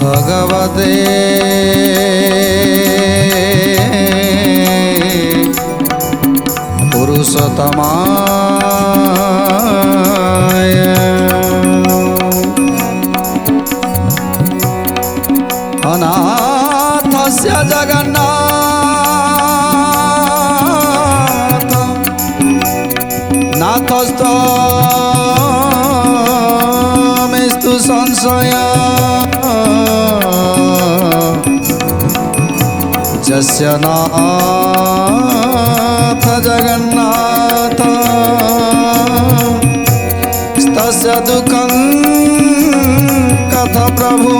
भगवते पुरुषोत्तमाय अनाथस्य जगन्नाथ नाथस्तमेस्तु संशय यस्य नाथ जगन्नाथ तस्य दुःखं कथ प्रभु।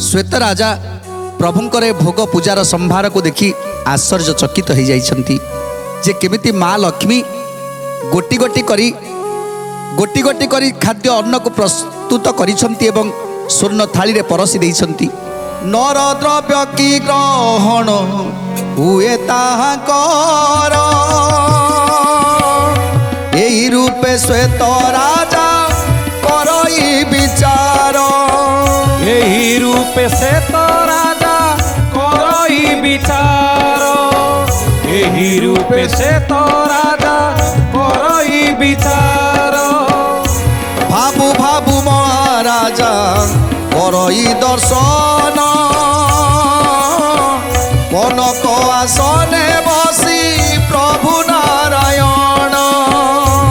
श्वेत राजा प्रभुंकर भोग पूजार संभार को देखि आश्चर्यचकित हो जाइछंती जे केमिति माँ लक्ष्मी गोटी गोटी करी खाद्य अन्न को प्रस्तुत करिछंती एवं स्वर्ण थाली रे परसी देइछंती। नर द्रव्य की ग्रहण हुए ताहाकर एही रूपे श्वेत राजा करई विचार एही रूपे श्वेत राजा करई विचार एही रूपे श्वेत राजा करई विचार। भाबु भाबु महाराजा करई दर्शन कनक आसने बसी प्रभु नारायण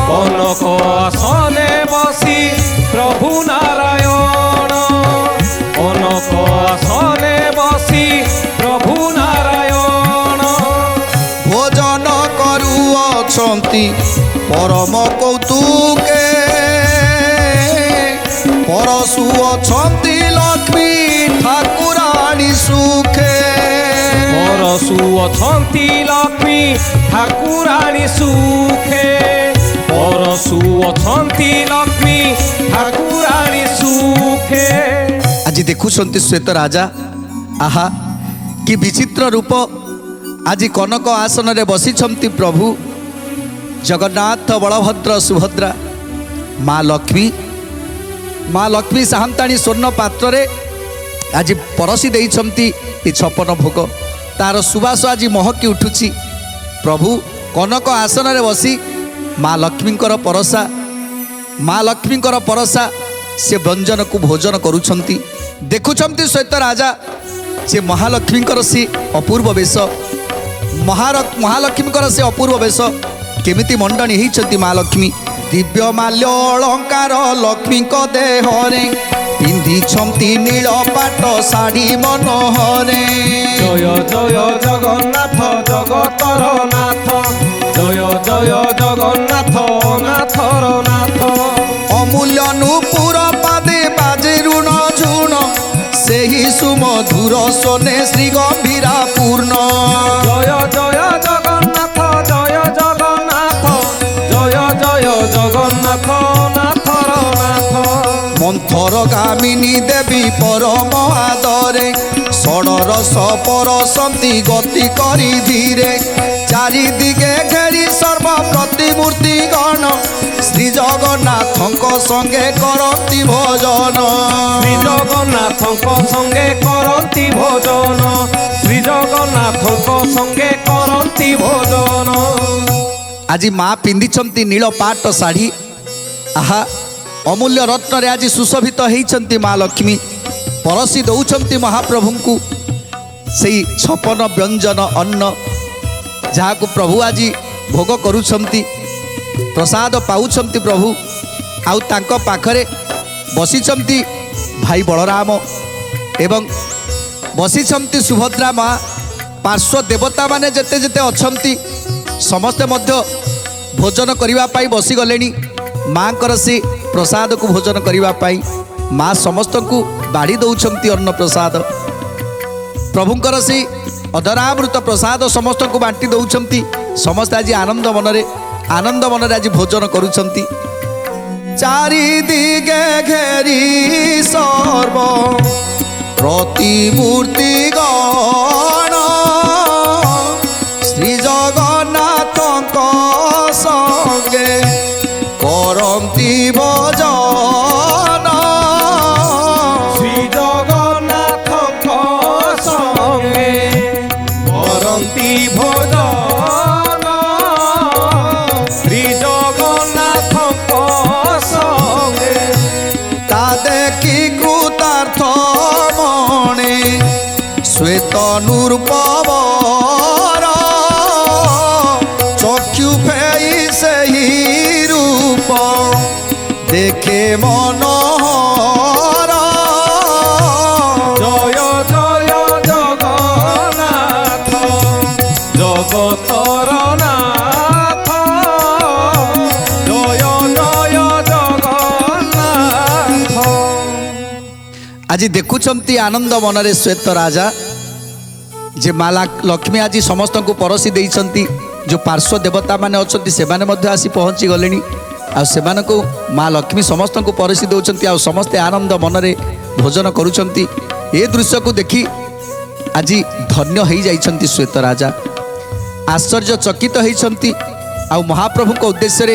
कनक आसने बसी प्रभु नारायण कनक आसने बसी प्रभु नारायण। भोजन करुअछंती परम कौतुके परशुअछंती लक्ष्मी ठाकुराणी सुखे परशुअछंती लक्ष्मी ठाकुराणी सुखे परशुअछंती लक्ष्मी ठाकुराणी सुखे। आज देखुछंती श्वेत राजा आहा कि विचित्र रूप आज कनक आसन रे बसिछंती प्रभु जगन्नाथ बलभद्र सुभद्रा माँ लक्ष्मी साहंताणी स्वर्ण पात्र रे आज परसी देइछंती ए 56 भोग तार सुवास आज महकी उठुची। प्रभु कनक आसन रे बसी माँ लक्ष्मींकर परसा से व्यंजन को भोजन करुछंती। देखुछंती श्वेत राजा से महालक्ष्मींकर से अपूर्व वेश महालक्ष्मींकर से अपूर्व वेश केमिति मंडनी होइछंती माँ लक्ष्मी दिव्य माल्य अलंकार लक्ष्मी देहरे पिंधिछंती नील पाट शाढ़ी मनोहरे। जय जय जगन्नाथ जगतर नाथ जय जय जगन्नाथ नाथर नाथ। अमूल्य नूपुर पादे बाजे ऋण झुण सेही सुमधुर सोने श्री गंभीरा पूर्ण। जय जय जगन्नाथ जय जगन्नाथ जय जय जगन्नाथ नाथर नाथ। मंथर गामिनी देवी परम आदरे षडरस परसंती गति करी धीरे चारिदिगे घेरी सर्व प्रतिमूर्ति गण श्री जगन्नाथंक संगे करती भोजन श्री जगन्नाथंक संगे करती भोजन श्री जगन्नाथंक संगे करती भोजन। आज माँ पिंधिछंती नील पाट शाढ़ी आहा अमूल्य रत्न रे आज सुशोभित होइछंती माँ लक्ष्मी परसी दौछंती महाप्रभु को सेई 56 व्यंजन अन्न जहाँ को प्रभु आज भोग करुछंती प्रसाद पाउछंती प्रभु आउ तांको पाखरे बसिछंती भाई बलराम एवं बसिछंती सुभद्रा माँ पार्श्व देवता माने जेते जेते अछंती समस्ते मध्य भोजन करिवा पाई बसी गलेनी माँ कर से प्रसाद को भोजन करिवा पाई माँ समस्त को बाढ़ी दौछंती अन्न प्रसाद प्रभुंकर से अधरामृत प्रसाद समस्त को बांटी दौछंती समस्त आज आनंद मनरे आज भोजन करुछंती। चारिदिगे घेरी सर्व प्रतिमूर्ति गण श्री जगन्नाथंक संगे करंती भोजन দেখে মনোহর জয় জয় জগন্নাথ জগতর নাথ জয় জয় জগন্নাথ। আজি দেখুଛନ୍ତି আনন্দ মନରେ শ্বেତ রাজা যে মা লକ୍ଷ୍ମୀ ଆଜି ସମସ୍ତଙ୍କୁ ପରସି ଦେଇଛନ୍ତି। ଯେଉଁ ପାର୍ଶ୍ୱ ଦେବତା ମାନେ ଅଛନ୍ତି ସେମାନେ ମଧ୍ୟ ଆସି ପହଞ୍ଚି ଗଲେଣି। ଆଉ ସେମାନଙ୍କୁ ମା ଲକ୍ଷ୍ମୀ ସମସ୍ତଙ୍କୁ ପରସି ଦେଉଛନ୍ତି। ଆଉ ସମସ୍ତେ ଆନନ୍ଦ ମନରେ ଭୋଜନ କରୁଛନ୍ତି। ଏ ଦୃଶ୍ୟକୁ ଦେଖି ଆଜି ଧନ୍ୟ ହୋଇଯାଇଛନ୍ତି ଶ୍ଵେତ ରାଜା, ଆଶ୍ଚର୍ଯ୍ୟଚକିତ ହୋଇଛନ୍ତି। ଆଉ ମହାପ୍ରଭୁଙ୍କ ଉଦ୍ଦେଶ୍ୟରେ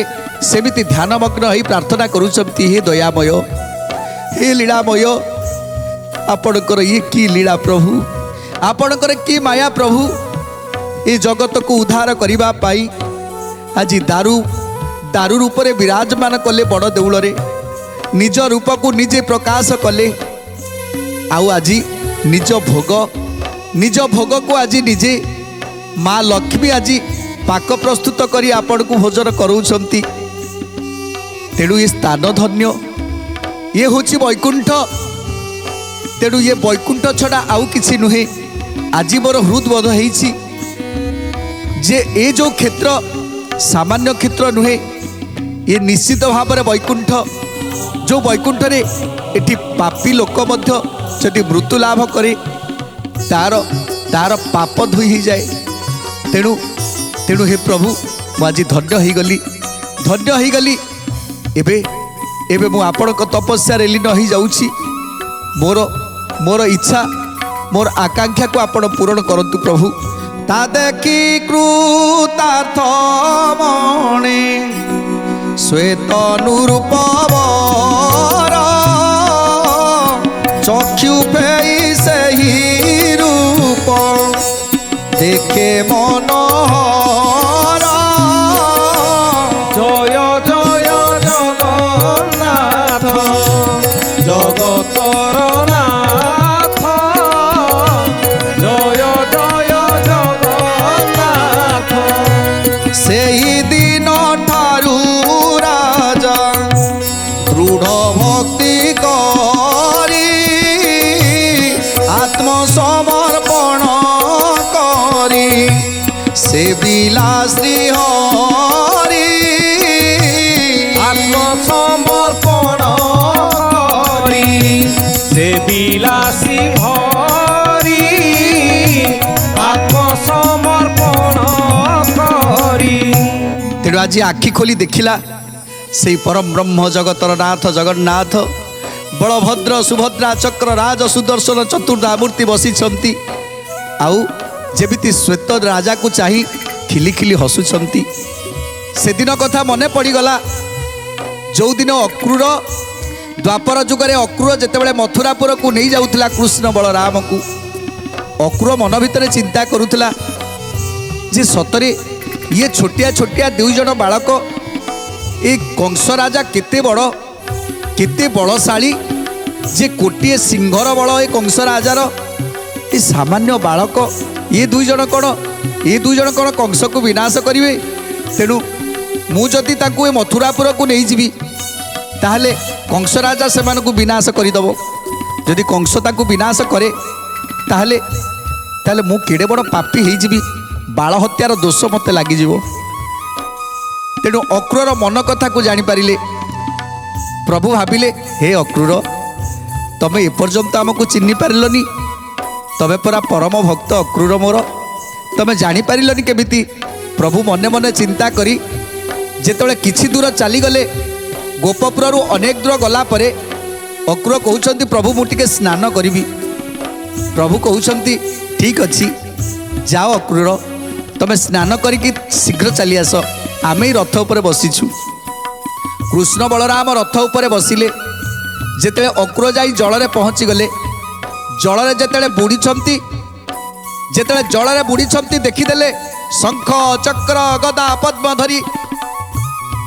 ସେମିତି ଧ୍ୟାନମଗ୍ନ ହୋଇ ପ୍ରାର୍ଥନା କରୁଛନ୍ତି, ହେ ଦୟାମୟ, ହେ ଲୀଳାମୟ, ଆପଣଙ୍କର ଇଏ କି ଲୀଳା ପ୍ରଭୁ, ଆପଣଙ୍କର କି ମାୟା ପ୍ରଭୁ। ଏ ଜଗତକୁ ଉଦ୍ଧାର କରିବା ପାଇଁ ଆଜି ଦାରୁ ରୂପରେ ବିରାଜମାନ କଲେ ବଡ଼ ଦେଉଳରେ, ନିଜ ରୂପକୁ ନିଜେ ପ୍ରକାଶ କଲେ। ଆଉ ଆଜି ନିଜ ଭୋଗକୁ ଆଜି ନିଜେ ମା ଲକ୍ଷ୍ମୀ ଆଜି ପାକ ପ୍ରସ୍ତୁତ କରି ଆପଣଙ୍କୁ ଭୋଜନ କରାଉଛନ୍ତି। ତେଣୁ ଏ ସ୍ଥାନ ଧନ୍ୟ, ଇଏ ହେଉଛି ବୈକୁଣ୍ଠ। ତେଣୁ ଇଏ ବୈକୁଣ୍ଠ ଛଡ଼ା ଆଉ କିଛି ନୁହେଁ। ଆଜି ମୋର ହୃଦବୋଧ ହେଇଛି ଯେ ଏ ଯେଉଁ କ୍ଷେତ୍ର ସାମାନ୍ୟ କ୍ଷେତ୍ର ନୁହେଁ, ଏ ନିଶ୍ଚିତ ଭାବରେ ବୈକୁଣ୍ଠ। ଯେଉଁ ବୈକୁଣ୍ଠରେ ଏଠି ପାପୀ ଲୋକ ମଧ୍ୟ ଯଦି ମୃତ୍ୟୁ ଲାଭ କରେ ତାର ପାପ ଧୋଇ ହୋଇଯାଏ। ତେଣୁ ହେ ପ୍ରଭୁ, ମୁଁ ଆଜି ଧନ୍ୟ ହେଇଗଲି। ଏବେ ମୁଁ ଆପଣଙ୍କ ତପସ୍ୟାରେ ଲୀନ ହୋଇଯାଉଛି। ମୋର ଇଚ୍ଛା, ମୋର ଆକାଂକ୍ଷାକୁ ଆପଣ ପୂରଣ କରନ୍ତୁ ପ୍ରଭୁ। ତା ଦେଖି କୃତାର୍ଥ ମଣେ ଶ୍ଵେତ ନୂରୂପବର ଚକ୍ଷୁ ଫେଇ ସେହି ରୂପ দেখে মনোহর জয় জয় জগন্নাথ জগতর নাথ জয় জয় জগন্নাথ। সেই দিন ঠারু রাজা দৃঢ় ভক্তি করি আত্মসমর্পণ করি সে বিলাশ্রী হরি আত্মসমর্পণ করি সে বিলাসী ভরি আত্মসমর্পণ করি। তেণু আজ আখি খোলি দেখিলা সেই পরম ব্রহ্ম জগতর নাথ জগন্নাথ বলভদ্র সুভদ্রা চক্র রাজ সুদর্শন চতুর্ধা মূর্তি বসিছন্তি। আউ যেমিতি শ্বেত রাজাକୁ চাহি খিলি খিলি হসুছন্তি। সেদিন কথা মনে পড়িগলা ଯେଉଁଦିନ ଅକ୍ରୁର ଦ୍ୱାପର ଯୁଗରେ ଅକ୍ରୁର ଯେତେବେଳେ ମଥୁରାପୁରକୁ ନେଇ ଯାଉଥିଲା କୃଷ୍ଣ ବଳରାମକୁ, ଅକ୍ରୁର ମନ ଭିତରେ ଚିନ୍ତା କରୁଥିଲା ଯେ ସତରେ ଇଏ ଛୋଟିଆ ଛୋଟିଆ ଦୁଇ ଜଣ ବାଳକ, ଏ କଂସ ରାଜା କେତେ ବଡ଼ କେତେ ବଳଶାଳୀ, ଯେ ଗୋଟିଏ ସିଂହର ବଳ ଏ କଂସ ରାଜାର, ଏ ସାମାନ୍ୟ ବାଳକ ଏ ଦୁଇ ଜଣ କ'ଣ କଂସକୁ ବିନାଶ କରିବେ। ତେଣୁ ମୁଁ ଯଦି ତାଙ୍କୁ ଏ ମଥୁରାପୁରକୁ ନେଇଯିବି ତାହେଲେ କଂସ ରାଜା ସେମାନଙ୍କୁ ବିନାଶ କରିଦେବ। ଯଦି କଂସ ତାଙ୍କୁ ବିନାଶ କରେ ତାହେଲେ ମୁଁ କେଡ଼େ ବଡ଼ ପାପୀ ହେଇଯିବି, ବାଳ ହତ୍ୟାର ଦୋଷ ମୋତେ ଲାଗିଯିବ। ତେଣୁ ଅକ୍ରୁରର ମନ କଥାକୁ ଜାଣିପାରିଲେ। ପ୍ରଭୁ ଭାବିଲେ, ହେ ଅକ୍ରୁର, ତମେ ଏପର୍ଯ୍ୟନ୍ତ ଆମକୁ ଚିହ୍ନି ପାରିଲନି, ତମେ ପରା ପରମ ଭକ୍ତ ଅକ୍ରୁର ମୋର, ତମେ ଜାଣିପାରିଲନି କେମିତି? ପ୍ରଭୁ ମନେ ମନେ ଚିନ୍ତା କରି ଯେତେବେଳେ କିଛି ଦୂର ଚାଲିଗଲେ, ଗୋପପୁରରୁ ଅନେକ ଦୂର ଗଲା ପରେ ଅକ୍ରୁର କହୁଛନ୍ତି, ପ୍ରଭୁ ମୁଁ ଟିକେ ସ୍ନାନ କରିବି। ପ୍ରଭୁ କହୁଛନ୍ତି, ଠିକ୍ ଅଛି, ଯାଅ ଅକ୍ରୁର, ତମେ ସ୍ନାନ କରିକି ଶୀଘ୍ର ଚାଲି ଆସ, ଆମେ ଏଇ ରଥ ଉପରେ ବସିଛୁ। କୃଷ୍ଣ ବଳରାମ ରଥ ଉପରେ ବସିଲେ। ଯେତେବେଳେ ଅକ୍ରୁର ଯାଇ ଜଳରେ ପହଞ୍ଚିଗଲେ, ଜଳରେ ଯେତେବେଳେ ବୁଡ଼ିଛନ୍ତି ଦେଖିଦେଲେ ଶଙ୍ଖ ଚକ୍ର ଗଦା ପଦ୍ମ ଧରି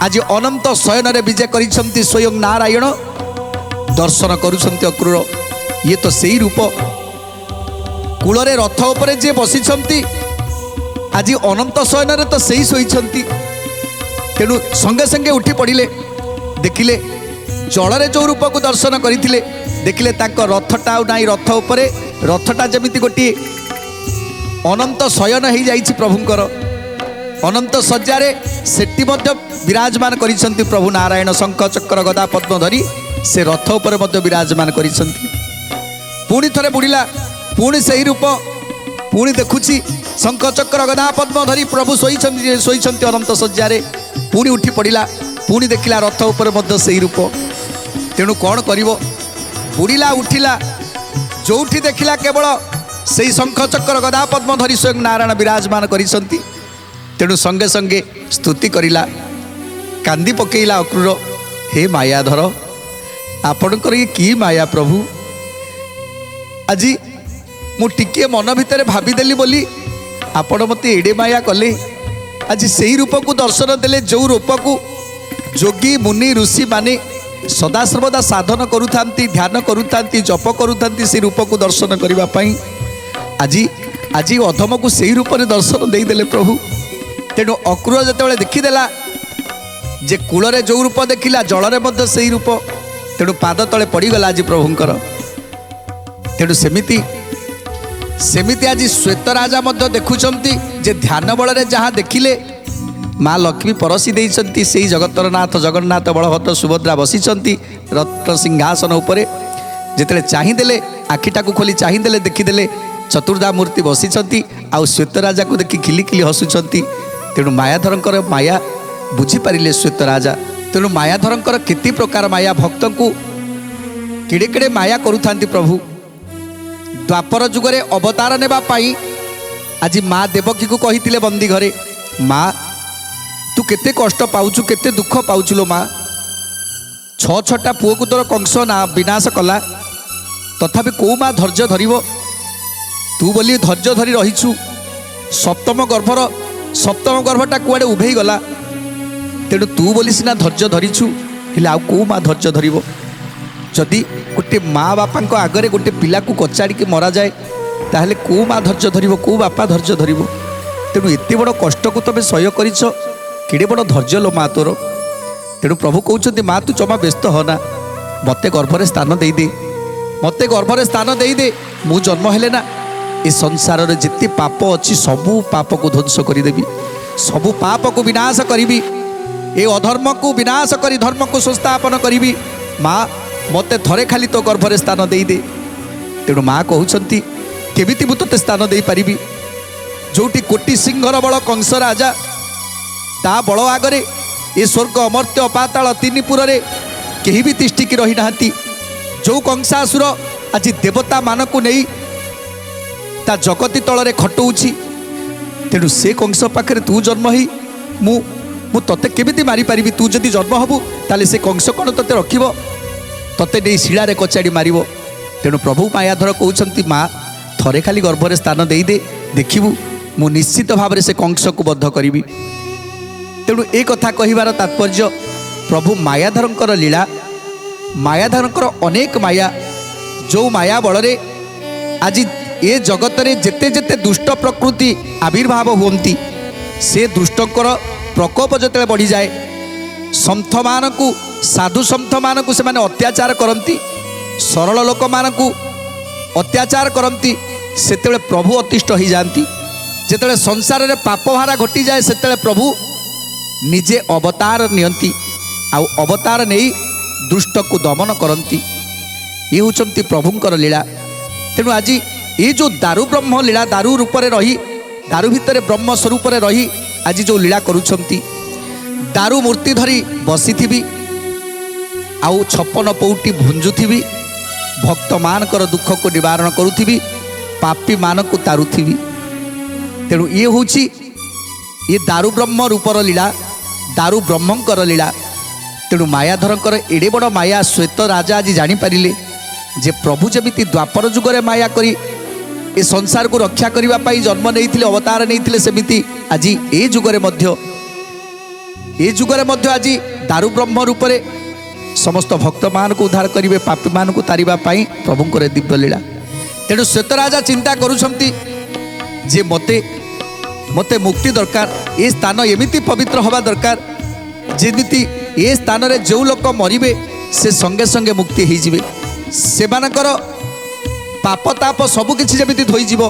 ଆଜି ଅନନ୍ତ ଶୟନରେ ବିଜେ କରିଛନ୍ତି ସ୍ୱୟଂ ନାରାୟଣ। ଦର୍ଶନ କରୁଛନ୍ତି ଅକ୍ରୁର, ଇଏ ତ ସେଇ ରୂପ, କୂଳରେ ରଥ ଉପରେ ଯିଏ ବସିଛନ୍ତି ଆଜି ଅନନ୍ତ ଶୟନରେ ତ ସେଇ ଶୋଇଛନ୍ତି। ତେଣୁ ସଙ୍ଗେ ସଙ୍ଗେ ଉଠି ପଡ଼ିଲେ, ଦେଖିଲେ जल जो रूप को दर्शन करते देखिले रथटा नाई रथ उपरे रथटा जमी गोटे अनंत शयन हो जाइछि प्रभुंकर अनंत सज्जारे सेठी मध्य विराजमान करिसंती प्रभु नारायण शंख चक्र गदा पद्म धरी से रथ उपरे मध्य विराजमान करिसंती। पुणी थरे बुड़िला पुणी से रूप पुणी देखुछि शंख चक्र गदा पद्म धरी प्रभु शोइछंती अनंत सज्जारे पुणी उठी पड़िला पुणी देखिला रथ उपरे मध्य से रूप तेणु कौन करिवो बुड़िला उठिला जोठी देखिला केवल से शंख चक्र गदा पद्म धरी स्वयं नारायण विराजमान करिसंती तेणु संगे संगे स्तुति करिला कांदी पकेइला अक्रूर हे मायाधर आपणकर ये की माया प्रभु आज मु टिके मन भितर भाविदेली बोली आपण मते एडे माया कले आज से ही रूप को दर्शन देले जो रूप को जोगी मुनि ऋषि माने सदा सर्वदा साधन करुथांती ध्यान करुथांती जप करुथांती से रूप को दर्शन करबा पई आज आज अधम को से रूप में दर्शन दे देले प्रभु तेणु अक्रूर जिते देखीदेला जे कूल जो रूप देखिला जल में से रूप तेणु पाद तले पड़गला आज प्रभुंकर तेणु सेमिति सेमिति आज श्वेत राजा देखुंत जे ध्यान बल जहाँ देखिले माँ लक्ष्मी परसी देइछंती से जगतर नाथ जगन्नाथ बलभद्र सुभद्रा बसिछंती रत्न सिंहासन उपरे जिते चाहिदेले आखिटा को खोली चाहिदेले देखीदेले चतुर्धा मूर्ति बसिछंती आउ श्वेत राजा को देखि खिली खिली हसुछंती तेणु मायाधरंकर माया बुझीपारे श्वेत राजा तेणु मायाधरंकर केते प्रकार माया भक्त को किड़े किड़े माया करुथांती प्रभु द्वापर जुगरे अवतार नेबा पाई आज माँ देवकी को कहिथिले बंदी घरे माँ तू केते कष्ट पाउछु केते दुख पाउछु लो माँ छ छटा पुओ को तोर कंस ना विनाश कला तथापि को माँ धैर्य धरिबो तू बोली धैर्य धरी रहीछु सप्तम गर्भटा कुआडे उभेई गला तेणु तू बोली सिना धैर्य धरीछु हेले आउ को माँ धैर्य धरिबो जदि गोटे माँ बापा आगरे गोटे पिला को कचाड़ी के मरा जाए ताहले को माँ धैर्य धरिबो को बापा धैर्य धरिबो तेणु एते बड़ कष्ट को तबे सह्य करिछ केड़े बड़ धैर्य लो माँ तोर तेणु प्रभु कहउछन्ति माँ तू जमा व्यस्त होना मते गर्भरे स्थान देई दे मते गर्भरे स्थान देई दे मु जन्म हेले ना ए संसार रे जिते पाप अच्छी सबू पाप को ध्वंस करदेवी सबू पाप को विनाश करी ए अधर्म को विनाश करी धर्म को संस्थापन करी माँ मते थरे खाली तो गर्भरे स्थान दे दे तेणु माँ कहउछन्ति केमिति मु तोते स्थान दे पारिबी जोटी कोटि सिंहर बल कंस राजा ता बल आगरे ए स्वर्ग अमर्त्य पाताल तीनिपुर रे केही भी तिष्ठिकी रही नाहंती जो कंसासुर आज देवता मान को नहीं ता जगती तल खटौछि तेणु से कंस पाखे तू जन्म ही मु तते केमिति मारी पारिबी तू जदि जन्म हबु ताले से कंस कौन तते रखिबो तते नहीं शिला कचाड़ी मारिबो तेणु प्रभु मायाधर कहउछन्ति माँ थरे खाली गर्भरे स्थान दे दे देखिबु मु निश्चित भाव से कंस को बद्ध करी तेणु ए कथा कहिबार तात्पर्य प्रभु मायाधरंकर लीला मायाधरंकर अनेक माया जो माया बल आज ए जगत रे जेते जेते दुष्ट प्रकृति आविर्भाव होती से दुष्टकर प्रकोप जते बढ़ी जाए सन्थ मान को साधु सन्थ मान को से माने अत्याचार करती सरल लोक मान को अत्याचार करती सेतेबेले प्रभु अतिष्ठ हो जाती जेतेबेले संसार रे पापभारा घटी जाए सेतेबेले प्रभु निजे अवतार नियंती आउ अवतार नहीं दुष्ट को दमन करती ये होचंती प्रभुंकर लीला तेणु आज ये जो दारु ब्रह्म लीला दारु रूप में रही दारु भितर ब्रह्म स्वरूप में रही आज जो लीला करुछंती दारु मूर्ति धरी बसी थी आउ 56 पौटी भुंजुथी भक्त मानकर दुख को निवारण करुथी पापी मान को तारुथी तेणु ये हूँ ये दारु ब्रह्म रूपर लीला दारु ब्रह्मंकर लीला तेणु मायाधरंकर एड़े बड़ माया श्वेत राजा आज जानीपारे जे प्रभु जमीती द्वापर जुगरे माया करी ए संसार को रक्षा करने जन्म नहीं अवतार नहीं सेमिति आज ए जुगरे आज दारु ब्रह्म रूप समस्त भक्त मान को उद्धार करेंगे पापी मान को तारिबा पाई प्रभुंकर दिव्य लीला तेणु श्वेत राजा चिंता करुछंती जे मते मते मुक्ति दरकार ए स्थान एमिति पवित्र हवा दरकार जेमिति ए स्थान रे जो लोक मरिबे से संगे संगे मुक्ति होइजिबे सेमानकर पाप ताप सबकिछि जेमिति धोइजिब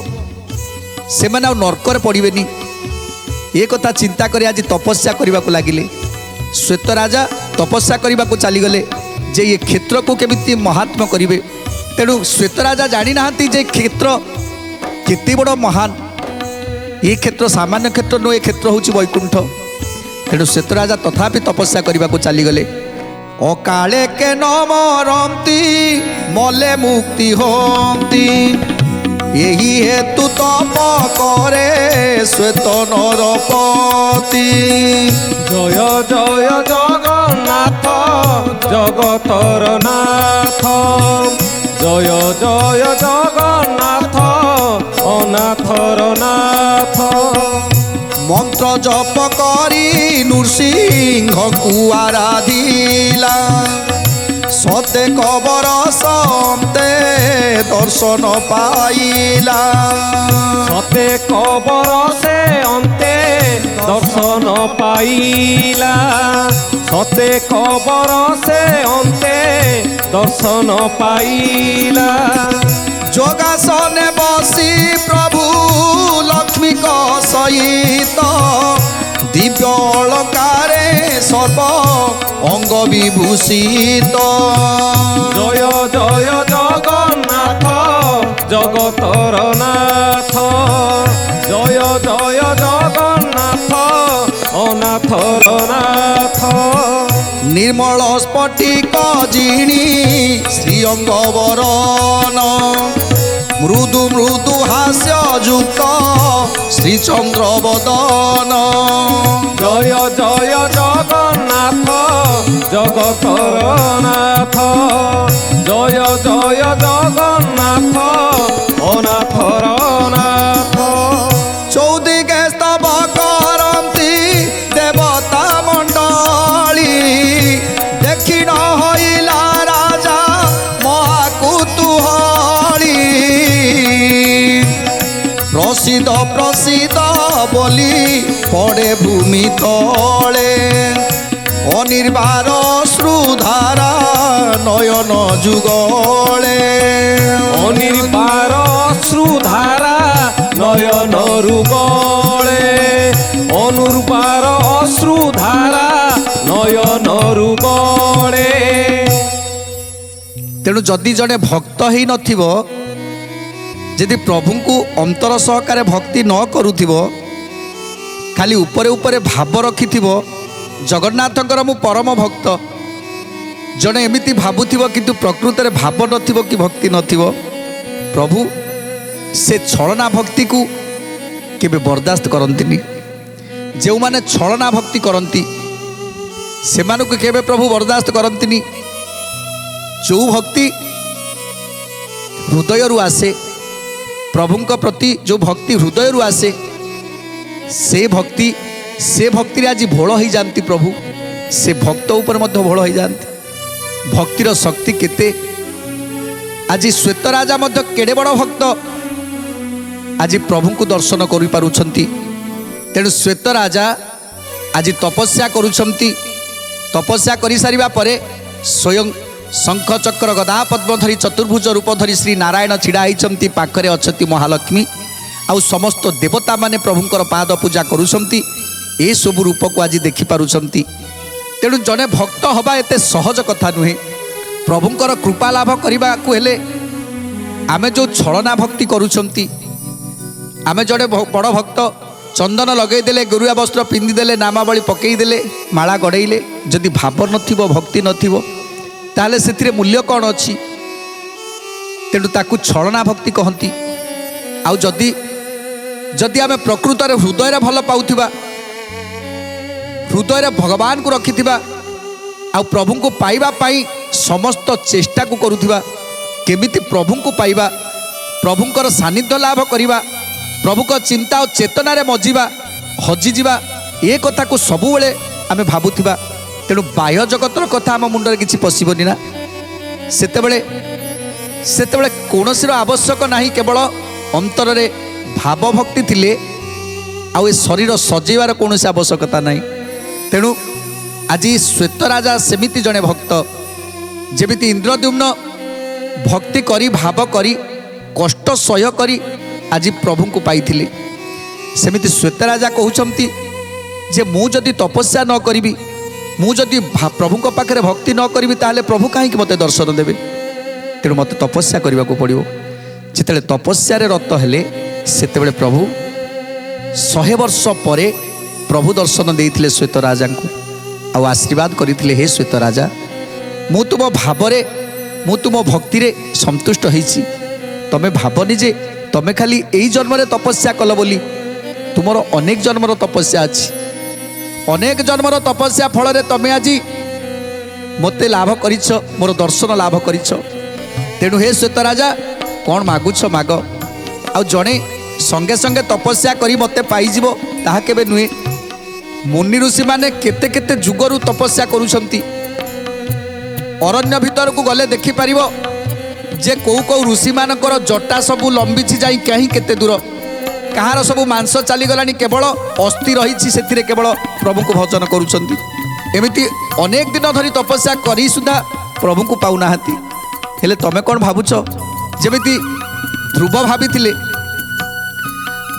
सेमाने नरकर पड़िबेनी ए कथा चिंता करी आज तपस्या करने को लगिले श्वेत राजा तपस्या करने को चलीगले जे ये क्षेत्र को केमिति महात्म करिवे तेणु श्वेत राजा जानी नाहंती जे क्षेत्र केते बड़ महान ये क्षेत्र सामान्य क्षेत्र नो ये क्षेत्र होची वैकुंठ तेणु श्वेत राजा तथापि तपस्या करने को चलीगले अकाले के न मरंती मले मुक्ति होंती यही हेतु तप करे श्वेत नरपति जय जय जगन्नाथ जगतर नाथ जय जय जगन्नाथ अनाथर नाथ मंत्र जप करी नृसिंह को आराधिला सते कबर समते दर्शन पाइला सते कबर से अंते दर्शन पाइला सते कबर से अंते दर्शन पाइला जोगासन बसी प्रभु लक्ष्मी का सहित दिव्य अलंकारे सर्व अंग विभूषित जय जय जगन्नाथ जगतर नाथ जय जय जगन्नाथ अनाथर नाथ निर्मल स्फटिक जिणी श्रीअंग वरण मृदु मृदु हास्य युक्त श्रीचंद्र वदन जय जय जगन्नाथ जगतर नाथ जय जय जगन्नाथ अनाथर नाथ चौदिके स्तव करन्ति देवता मंडली देखि न होइला राजा महाकुतूहली प्रसिद्ध प्रसिद्ध बोली पड़े भूमि तले अनिर्बार श्रुधारा नयन जुगले अनिर्बार श्रुधारा नयन रुगले अनुर्बार अश्रुधारा नयन रुगले तेणु जदि जड़े भक्त ही नथिबो यदि प्रभु को अंतर सहकारे भक्ति न करुथिबो खाली उपरे उपरे भाव रखिथिबो जगन्नाथंकर मु परम भक्त जड़े एमिति भावुथिबो किंतु प्रकृत में भाव नथिबो कि भक्ति नथिबो प्रभु से छलना भक्ति को केबे बर्दाश्त करंतिनी जो माने छलना भक्ति करंती सेमानकु केबे प्रभु बर्दाश्त करंतिनी जो भक्ति हृदय रु आसे प्रभुंक प्रति जो भक्ति हृदय रु आसे से भक्ति रे आज भोल हो जाती प्रभु से भक्त ऊपर मध्य भोल हो जाती भक्तिर शक्ति केते आज श्वेत राजा मध्य केड़े बड़ भक्त आज प्रभु को दर्शन करि पारुछंती तेणु श्वेत राजा आज तपस्या करुछंती तपस्या करि सारिबा परे स्वयं शंख चक्र गदा पद्म धरी चतुर्भुज रूप धरी श्री नारायण छिड़ा होती पाखरे अच्छी महालक्ष्मी आउ समस्त देवता माने प्रभुंकर पाद पूजा करुछंती ए सब रूप को आज देखि पारुछंती तेणु जने भक्त हवा एते सहज कथा नुहे प्रभुंकर कृपा लाभ करने को हेले आमे जो छलना भक्ति करुछंती आमे जड़े बड़ भक्त चंदन लगेदेले गुरुआ वस्त्र पिंधिदेले नामावली पकईदेले माला गड़ेले जदि भाव नथिबो भक्ति नथिबो ताले से मूल्य कौन अच्छी तेणु ताकू छलना भक्ति कहती आउ जदि जदि आम प्रकृत हृदय भल पाउथिबा हृदय भगवान को रखिथिबा आउ प्रभु को पाइबा पाई समस्त चेष्टा को करुथिबा केमिति प्रभु को पाइबा प्रभुंकर सानिध्य लाभ करिबा प्रभु को चिंता और चेतना रे मजिबा हजिजिबा ए कथा को सबुबेले आमे भाबुथिबा तेणु बाह्य जगतर कथा आम मुंडरे किछि पशिबनी ना सेतेबेले कौनसी आवश्यक नहीं केवल अंतर रे भाव भक्ति थिले आउ ए शरीर सजेवार कौन आवश्यकता नहीं तेणु आज श्वेत राजा सेमिति जड़े भक्त जेमिति इंद्रद्युम्न भक्ति करी भाव करी कष्ट सह्य करी आज प्रभु को पाई सेमिति श्वेतराजा कहउछंती जे मु जदि तपस्या न करी मु जदि प्रभु को पाखे भक्ति न करी ताहले प्रभु कहीं मते दर्शन देवे तेणु मते तपस्या करने को पड़ो जिते तपस्या रत हेले सेतेबेले प्रभु 100 वर्ष पर प्रभु दर्शन देते श्वेत राजा को आ आशीर्वाद करते हे श्वेत राजा मु तुम भावरे मु तुम भक्ति रे संतुष्ट होइछि तमे भावनी जे तमे खाली एई जन्म रे तपस्या कल बोली तुमर अनेक जन्मर तपस्या अछि अनेक जन्मर तपस्या फल रे तमे आज मते लाभ करिछ मोर दर्शन लाभ करिछ तेणु हे श्वेत राजा कौन मागुछ माग आ जड़े संगे संगे तपस्या करी मते पाइजिबो ताहा केबे नुहे मुनि ऋषि माने केते केते जुगरु तपस्या करूछंती अरण्य भीतर को गले देखि पारिबो जे कौ कौ ऋषि मानकर जटा सबु लंबिछि जाई कहीं केते दूर कहार सबु मांस चली गलानी केवल अस्थि रही से केवल प्रभु को भजन करूछंती एमिति अनेक दिन धरी तपस्या करी सुधा प्रभु को पाउनाहांती हेले तमे कौन भावुछ जेमिति ध्रुव भाविथिले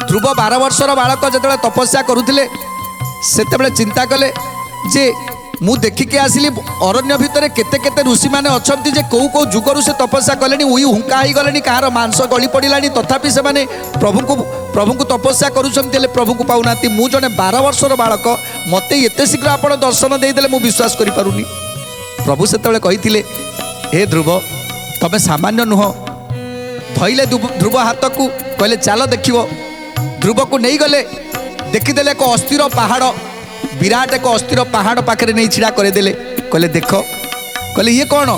ध्रुव 12 वर्षर बालक जेतेबेले तपस्या करुथिले सेतेबेले चिंता कले जे मु देखिके आसिली अरण्य भितर केते केते ऋषि माने अछंती जे कौ कौ जुगरु से तपस्या कलेनी उई हुंका ही गलेनी कहार मांस गली पड़िलानी तथापि से माने प्रभु को तपस्या करूछंती हेले प्रभु को पाउनाती मु जने 12 वर्षर बालक मते एते शीघ्र आपण दर्शन देइदेले मु विश्वास करि पारुनी प्रभु सेतेबेले कहिथिले हे ध्रुव तमे सामान्य नुह धइले ध्रुव हाथ को कहले चल देखिबो ध्रुव को नहीं गले देखीदेले एक अस्थिर पहाड़ विराट एक अस्थिर पहाड़ पाखे नहीं छिड़ा करदेले कहले देख कहले ये कौन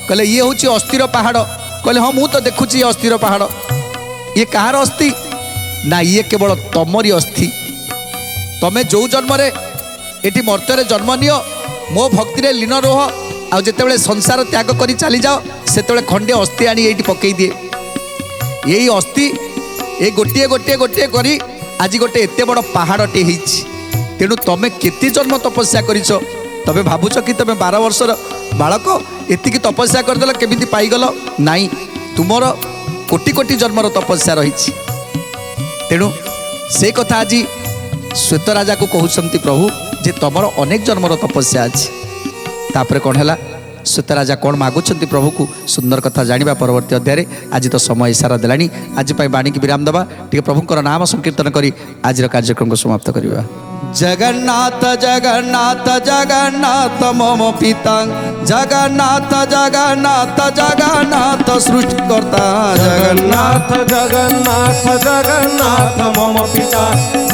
कहले ये हूँ अस्थिर पहाड़ कहले हाँ मुझे तो देखुची ये अस्थिर पहाड़ ये कहार अस्थि ना ये केवल तमरी अस्थि तमे जो जन्म एटी मर्त्य जन्म नियो मो भक्ति लीन रोह आ जितेबाला संसार त्याग कर चली जाओ से खंडे अस्थि आनी ये पकई दिए यही अस्थि ये गोटे गोटे गोटे करी आज गोटे एत बड़ पहाड़टे तेणु तमे केते जन्म तपस्या करिछ तबे भावुछ कि तमे 12 वर्षर बालक एतिकी तपस्या करदेल केमिति पाइगल नाई तुमर कोटि कोटि जन्मर तपस्या रही तेणु से कथा आज श्वेत राजा को कहउछंती प्रभु जे तमर अनेक जन्मर तपस्या अछि तापर कौन है श्वेत राजा कौन मागुछंती प्रभु को सुंदर कथा जानिबा परवर्ती अध्याय आज तो समय इशारा देलानी आज बाणी की विराम दबा टे प्रभुकर नाम संकीर्तन करी आज कार्यक्रम को समाप्त करिबा। जगन्नाथ जगन्नाथ जगन्नाथ मम पिता जगन्नाथ जगन्नाथ जगन्नाथ सृष्टिकर्ता जगन्नाथ जगन्नाथ जगन्नाथ मम पिता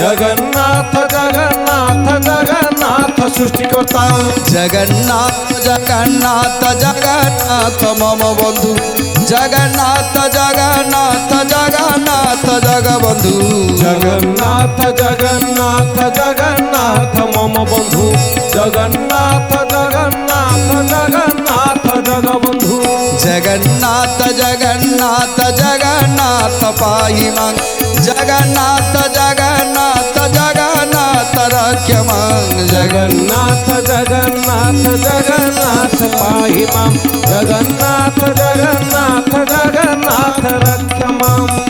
जगन्नाथ जगन्नाथ जगन्नाथ सृष्टिकर्ता जगन्नाथ जगन्नाथ जगन्नाथ मम बंधु जगन्नाथ जगन्नाथ जगन्नाथ जगबंधु जगन्नाथ जगन्नाथ जगन्नाथ मम बंधु जगन्नाथ जगन्नाथ जगन्नाथ जगबंधु जगन्नाथ जगन्नाथ जगन्नाथ पाहि मां जगन्नाथ जगन्नाथ जगन्नाथ रक्ष मां जगन्नाथ जगन्नाथ जगन्नाथ पाहि मां जगन्नाथ जगन्नाथ जगन्नाथ रक्ष मां।